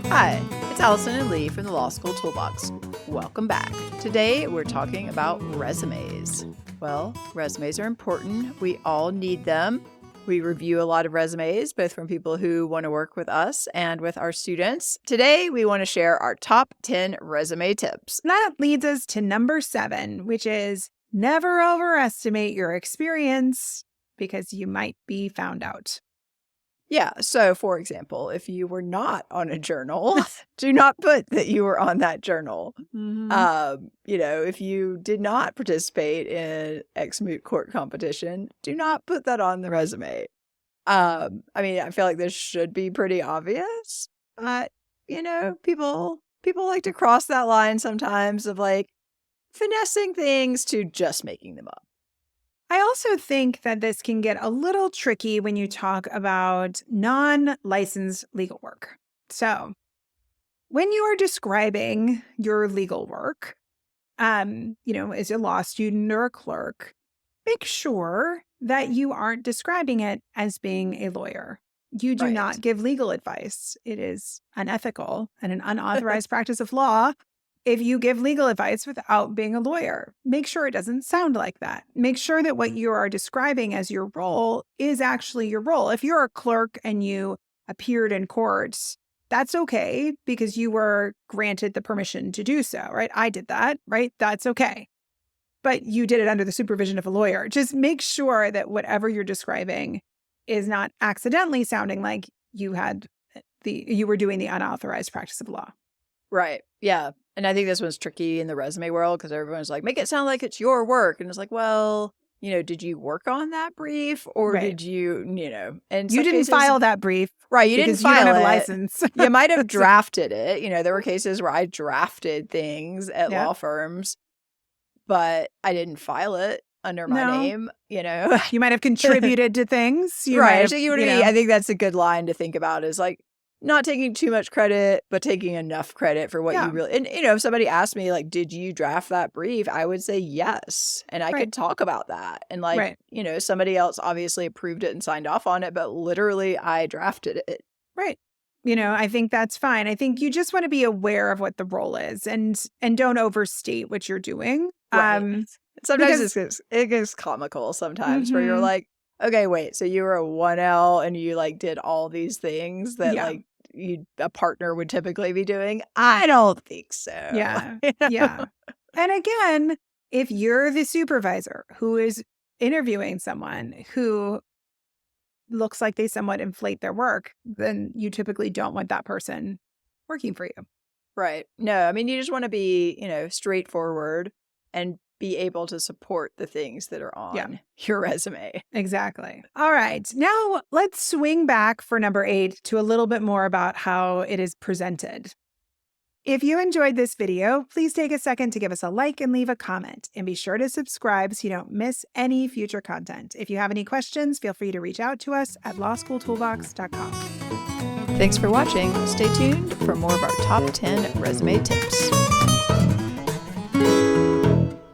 Hi, it's Allison and Lee from the Law School Toolbox. Welcome back. Today we're talking about resumes. Well, resumes are important. We all need them. We review a lot of resumes, both from people who want to work with us and with our students. Today, we want to share our top 10 resume tips. That leads us to number 7, which is never overestimate your experience because you might be found out. Yeah. So, for example, if you were not on a journal, do not put that you were on that journal. If you did not participate in X moot court competition, do not put that on the resume. I feel like this should be pretty obvious, but people like to cross that line sometimes of like finessing things to just making them up. I also think that this can get a little tricky when you talk about non-licensed legal work. So when you are describing your legal work, as a law student or a clerk, make sure that you aren't describing it as being a lawyer. You do not give legal advice. It is unethical and an unauthorized practice of law if you give legal advice without being a lawyer. Make sure it doesn't sound like that. Make sure that what you are describing as your role is actually your role. If you're a clerk and you appeared in court, that's okay because you were granted the permission to do so, right? I did that, right? That's okay. But you did it under the supervision of a lawyer. Just make sure that whatever you're describing is not accidentally sounding like you were doing the unauthorized practice of law. Right. Yeah. And I think this one's tricky in the resume world because everyone's like, make it sound like it's your work. And it's like, well, did you work on that brief or did you, and you didn't file that brief. Right. You didn't file you don't have it. a license. You might have drafted it. There were cases where I drafted things at law firms, but I didn't file it under my name, You might have contributed to things. I think that's a good line to think about is like, not taking too much credit, but taking enough credit for what you really... And, if somebody asked me, like, did you draft that brief? I would say yes. And I could talk about that. And, somebody else obviously approved it and signed off on it, but literally I drafted it. Right. I think that's fine. I think you just want to be aware of what the role is and don't overstate what you're doing. Right. Sometimes it gets comical sometimes where you're like, okay, wait, so you were a 1L and you did all these things that a partner would typically be doing? I don't think so. Yeah. Yeah. And again, if you're the supervisor who is interviewing someone who looks like they somewhat inflate their work, then you typically don't want that person working for you. Right. No, you just want to be, straightforward and be able to support the things that are on your resume. Exactly. All right. Now let's swing back for number 8 to a little bit more about how it is presented. If you enjoyed this video, please take a second to give us a like and leave a comment. And be sure to subscribe so you don't miss any future content. If you have any questions, feel free to reach out to us at lawschooltoolbox.com. Thanks for watching. Stay tuned for more of our top 10 resume tips.